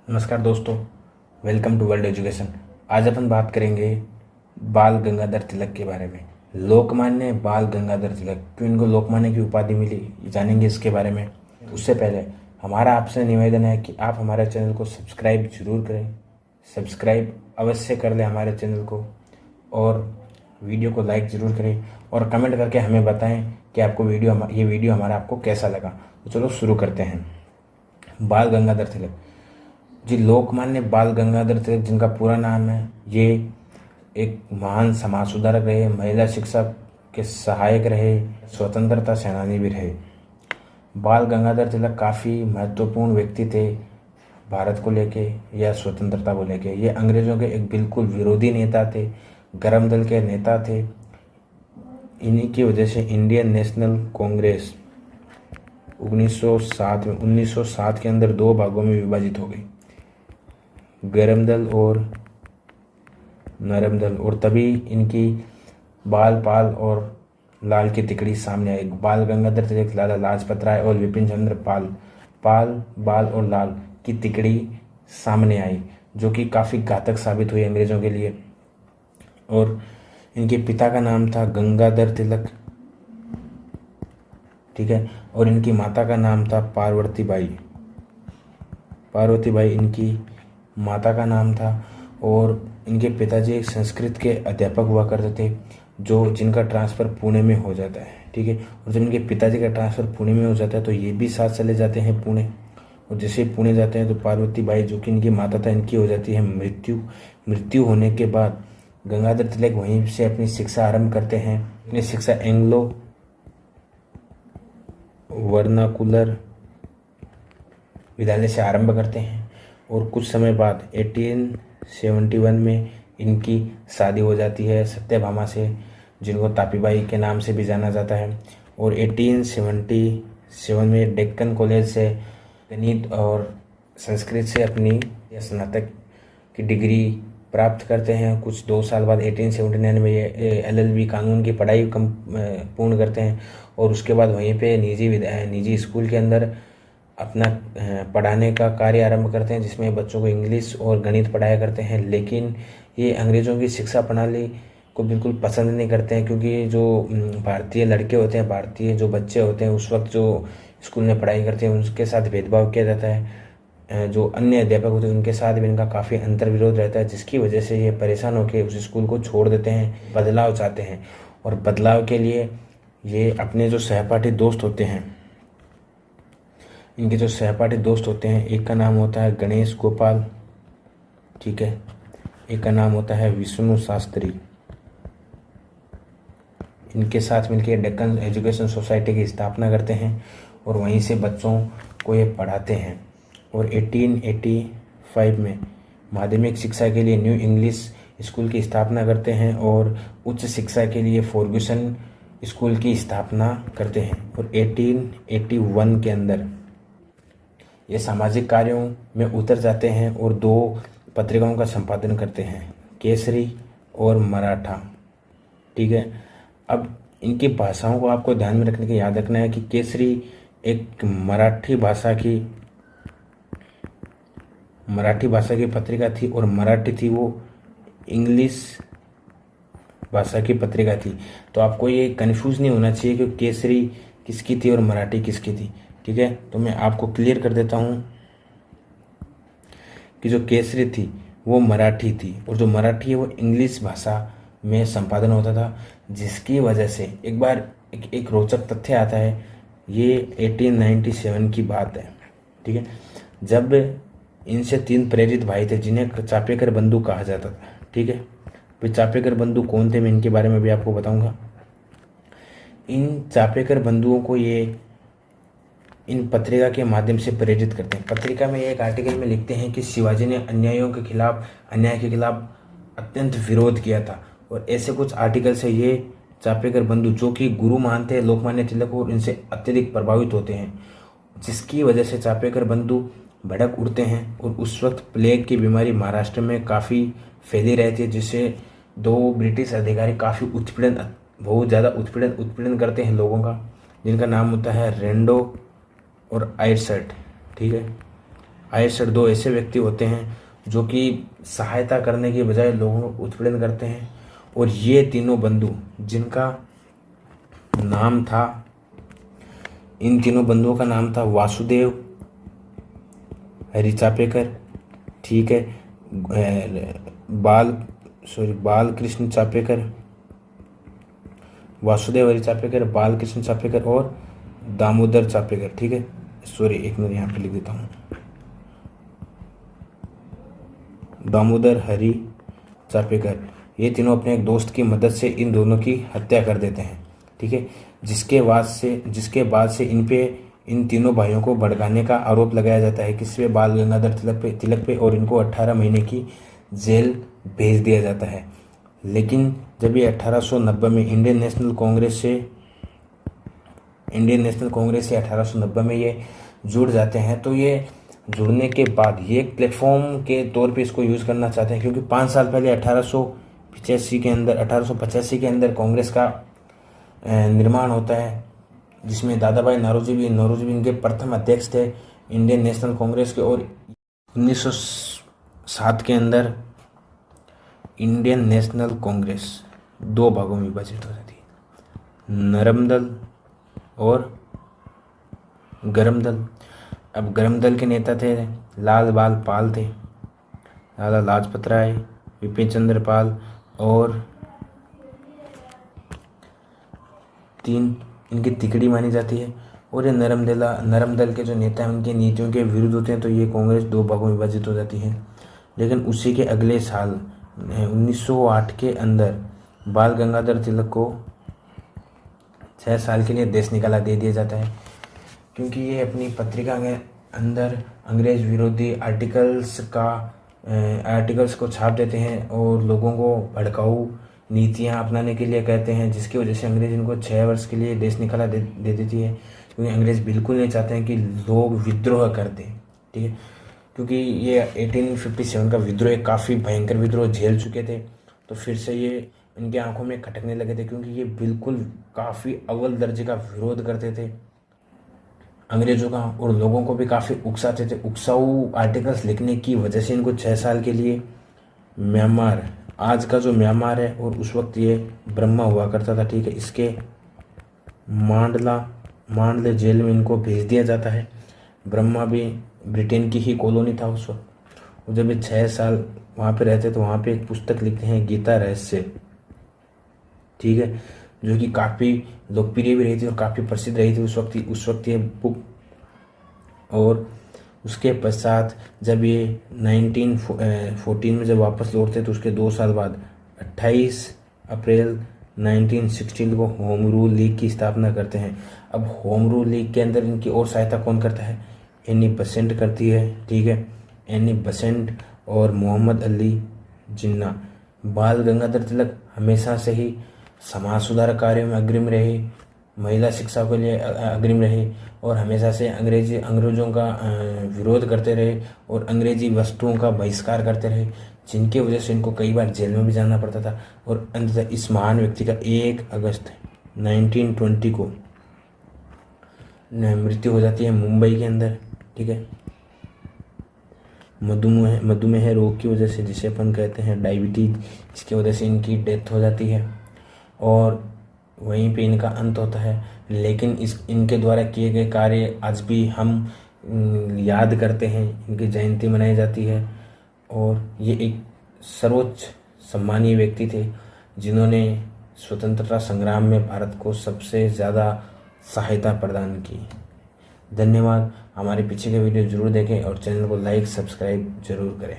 नमस्कार दोस्तों, welcome to world education. आज अपन बात करेंगे बाल गंगाधर तिलक के बारे में। लोकमान्य बाल गंगाधर तिलक, क्यों इनको लोकमान्य की उपाधि मिली, जानेंगे इसके बारे में। उससे पहले हमारा आपसे निवेदन है कि आप हमारे चैनल को सब्सक्राइब जरूर करें। सब्सक्राइब अवश्य कर लें हमारे चैनल को, और वीडियो को लाइक ज़रूर करें और कमेंट करके हमें बताएं कि आपको ये वीडियो हमारा आपको कैसा लगा। तो चलो शुरू करते हैं। बाल गंगाधर तिलक जी, लोकमान्य बाल गंगाधर तिलक जिनका पूरा नाम है, ये एक महान समाज सुधारक रहे, महिला शिक्षा के सहायक रहे, स्वतंत्रता सेनानी भी रहे। बाल गंगाधर तिलक काफ़ी महत्वपूर्ण व्यक्ति थे भारत को लेके या स्वतंत्रता को लेके। ये अंग्रेज़ों के एक बिल्कुल विरोधी नेता थे, गरम दल के नेता थे। इन्हीं की वजह से इंडियन नेशनल कांग्रेस 1907 के अंदर दो भागों में विभाजित हो गई, गरम दल और नरम दल। और तभी इनकी बाल पाल और लाल की तिकड़ी सामने आई। बाल गंगाधर तिलक, लाला लाजपत राय और विपिन चंद्र पाल, बाल और लाल की तिकड़ी सामने आई, जो कि काफ़ी घातक साबित हुई अंग्रेज़ों के लिए। और इनके पिता का नाम था गंगाधर तिलक, ठीक है, और इनकी माता का नाम था पार्वती बाई इनकी माता का नाम था। और इनके पिताजी एक संस्कृत के अध्यापक हुआ करते थे, जिनका ट्रांसफ़र पुणे में हो जाता है, ठीक है। और जब इनके पिताजी का ट्रांसफ़र पुणे में हो जाता है तो ये भी साथ चले जाते हैं पुणे। और जैसे पुणे जाते हैं तो पार्वती बाई, जो कि इनकी माता था, इनकी हो जाती है मृत्यु होने के बाद गंगाधर तिलक वहीं से अपनी शिक्षा आरंभ करते हैं। अपनी शिक्षा एंग्लो वर्नाकुलर विद्यालय से आरंभ करते हैं। और कुछ समय बाद 1871 में इनकी शादी हो जाती है सत्यभामा से, जिनको तापीबाई के नाम से भी जाना जाता है। और 1877 में डेक्कन कॉलेज से गणित और संस्कृत से अपनी स्नातक की डिग्री प्राप्त करते हैं। कुछ 2 साल बाद 1879 में ये LLB कानून की पढ़ाई पूर्ण करते हैं। और उसके बाद वहीं पे निजी स्कूल के अंदर अपना पढ़ाने का कार्य आरंभ करते हैं, जिसमें बच्चों को इंग्लिश और गणित पढ़ाया करते हैं। लेकिन ये अंग्रेज़ों की शिक्षा प्रणाली को बिल्कुल पसंद नहीं करते हैं, क्योंकि जो भारतीय लड़के होते हैं, भारतीय जो बच्चे होते हैं, उस वक्त जो स्कूल में पढ़ाई करते हैं उनके साथ भेदभाव किया जाता है। जो अन्य अध्यापक होते हैं उनके साथ भी इनका काफ़ी अंतर्विरोध रहता है, जिसकी वजह से ये परेशान होकर उस स्कूल को छोड़ देते हैं, बदलाव चाहते हैं। और बदलाव के लिए ये अपने जो सहपाठी दोस्त होते हैं, इनके जो सहपाठी दोस्त होते हैं, एक का नाम होता है गणेश गोपाल, ठीक है, एक का नाम होता है विष्णु शास्त्री। इनके साथ मिलकर डेक्कन एजुकेशन सोसाइटी की स्थापना करते हैं और वहीं से बच्चों को ये पढ़ाते हैं। और 1885 में माध्यमिक शिक्षा के लिए न्यू इंग्लिश स्कूल की स्थापना करते हैं और उच्च शिक्षा के लिए फर्ग्यूसन स्कूल की स्थापना करते हैं। और 1881 के अंदर ये सामाजिक कार्यों में उतर जाते हैं और 2 पत्रिकाओं का संपादन करते हैं, केसरी और मराठा, ठीक है। अब इनकी भाषाओं को आपको ध्यान में रखने के याद रखना है कि केसरी एक मराठी भाषा की पत्रिका थी और मराठी थी वो इंग्लिश भाषा की पत्रिका थी। तो आपको ये कंफ्यूज नहीं होना चाहिए कि केसरी किसकी थी और मराठी किसकी थी, ठीक है। तो मैं आपको क्लियर कर देता हूँ कि जो केसरी थी वो मराठी थी, और जो मराठी है वो इंग्लिश भाषा में संपादन होता था, जिसकी वजह से एक बार एक रोचक तथ्य आता है। ये 1897 की बात है, ठीक है, जब इनसे 3 प्रेरित भाई थे जिन्हें चापेकर बंधु कहा जाता था, ठीक है। फिर चापेकर बंधु कौन थे, मैं इनके बारे में भी आपको बताऊंगा। इन चापेकर बंधुओं को ये इन पत्रिका के माध्यम से प्रेरित करते हैं। पत्रिका में एक आर्टिकल में लिखते हैं कि शिवाजी ने अन्याय के खिलाफ अत्यंत विरोध किया था। और ऐसे कुछ आर्टिकल से ये चापेकर बंधु, जो कि गुरु मानते हैं लोकमान्य तिलक को, इनसे अत्यधिक प्रभावित होते हैं, जिसकी वजह से चापेकर बंधु भड़क उठते हैं। और उस वक्त प्लेग की बीमारी महाराष्ट्र में काफ़ी फैली रहती है, जिससे 2 ब्रिटिश अधिकारी काफ़ी बहुत ज़्यादा उत्पीड़न करते हैं लोगों का, जिनका नाम होता है रेंडो और आइटसर्ट, ठीक है। आयशर 2 ऐसे व्यक्ति होते हैं जो कि सहायता करने के बजाय लोगों को उत्पीड़न करते हैं। और ये तीनों बंधु जिनका नाम था, इन तीनों बंधुओं का नाम था वासुदेव हरि चापेकर, ठीक है, बाल कृष्ण चापेकर, वासुदेव हरि चापेकर, बाल कृष्ण चापेकर और दामोदर चापेकर, ठीक है। सॉरी, एक मिनट यहाँ पे लिख देता हूँ, दामोदर हरि चापेकर। ये तीनों अपने एक दोस्त की मदद से इन दोनों की हत्या कर देते हैं, ठीक है। जिसके बाद से इन तीनों भाइयों को भड़काने का आरोप लगाया जाता है किस पे, बाल गंगाधर तिलक पे, और इनको 18 महीने की जेल भेज दिया जाता है। लेकिन जब ये 1890 में इंडियन नेशनल कांग्रेस से 1890 में ये जुड़ जाते हैं, तो ये जुड़ने के बाद ये एक प्लेटफॉर्म के तौर पे इसको यूज़ करना चाहते हैं, क्योंकि 5 साल पहले 1885 के अंदर कांग्रेस का निर्माण होता है, जिसमें दादाभाई नौरोजी भी इनके प्रथम अध्यक्ष थे इंडियन नेशनल कांग्रेस के। और 1907 के अंदर इंडियन नेशनल कांग्रेस 2 भागों में विभाजित हो जाती है, नरम दल और गरम दल। अब गरम दल के नेता थे लाल बाल पाल थे, लाला लाजपत राय, विपिन चंद्र पाल और 3 इनकी तिकड़ी मानी जाती है। और ये नरम दल के जो नेता हैं उनकी नीतियों के विरुद्ध होते हैं, तो ये कांग्रेस 2 भागों में विभाजित हो जाती है। लेकिन उसी के अगले साल 1908 के अंदर बाल गंगाधर तिलक को 6 साल के लिए देश निकाला दे दिया जाता है, क्योंकि ये अपनी पत्रिका के अंदर अंग्रेज विरोधी आर्टिकल्स को छाप देते हैं और लोगों को भड़काऊ नीतियां अपनाने के लिए कहते हैं, जिसकी वजह से अंग्रेज इनको 6 वर्ष के लिए देश निकाला दे देती है। क्योंकि अंग्रेज बिल्कुल नहीं चाहते हैं कि लोग विद्रोह कर दें, ठीक है, क्योंकि ये 1857 का विद्रोह काफ़ी भयंकर विद्रोह झेल चुके थे। तो फिर से ये इनके आंखों में खटकने लगे थे, क्योंकि ये बिल्कुल काफ़ी अव्वल दर्जे का विरोध करते थे अंग्रेजों का, और लोगों को भी काफ़ी उकसाते थे। उकसाऊ आर्टिकल्स लिखने की वजह से इनको 6 साल के लिए म्यांमार, आज का जो म्यांमार है और उस वक्त ये ब्रह्मा हुआ करता था, ठीक है, इसके मांडले जेल में इनको भेज दिया जाता है। ब्रह्मा भी ब्रिटेन की ही कॉलोनी था उस वक्त। और जब ये 6 साल वहाँ पे रहते तो वहाँ पे एक पुस्तक लिखते हैं गीता रहस्य, ठीक है, जो कि काफ़ी लोकप्रिय भी रही थी और काफ़ी प्रसिद्ध रही थी उस वक्त ये बुक। और उसके पश्चात जब ये 1914 में जब वापस लौटते तो उसके 2 साल बाद 28 अप्रैल 1916 को होम रूल लीग की स्थापना करते हैं। अब होम रूल लीग के अंदर इनकी और सहायता कौन करता है? एनी बसेंट करती है, ठीक है, एनी बसेंट और मोहम्मद अली जिन्ना। बाल गंगाधर तिलक हमेशा से ही समाज सुधार कार्यों में अग्रिम रहे, महिला शिक्षा के लिए अग्रिम रहे और हमेशा से अंग्रेजों का विरोध करते रहे और अंग्रेजी वस्तुओं का बहिष्कार करते रहे, जिनकी वजह से इनको कई बार जेल में भी जाना पड़ता था। और अंततः इस महान व्यक्ति का 1 अगस्त 1920 को मृत्यु हो जाती है मुंबई के अंदर, ठीक है, मधुमेह रोग की वजह से, जिसे अपन कहते हैं डायबिटीज, इसकी वजह से इनकी डेथ हो जाती है और वहीं पे इनका अंत होता है। लेकिन इनके द्वारा किए गए कार्य आज भी हम याद करते हैं, इनकी जयंती मनाई जाती है। और ये एक सर्वोच्च सम्मानीय व्यक्ति थे जिन्होंने स्वतंत्रता संग्राम में भारत को सबसे ज़्यादा सहायता प्रदान की। धन्यवाद। हमारे पीछे के वीडियो जरूर देखें और चैनल को लाइक सब्सक्राइब जरूर करें।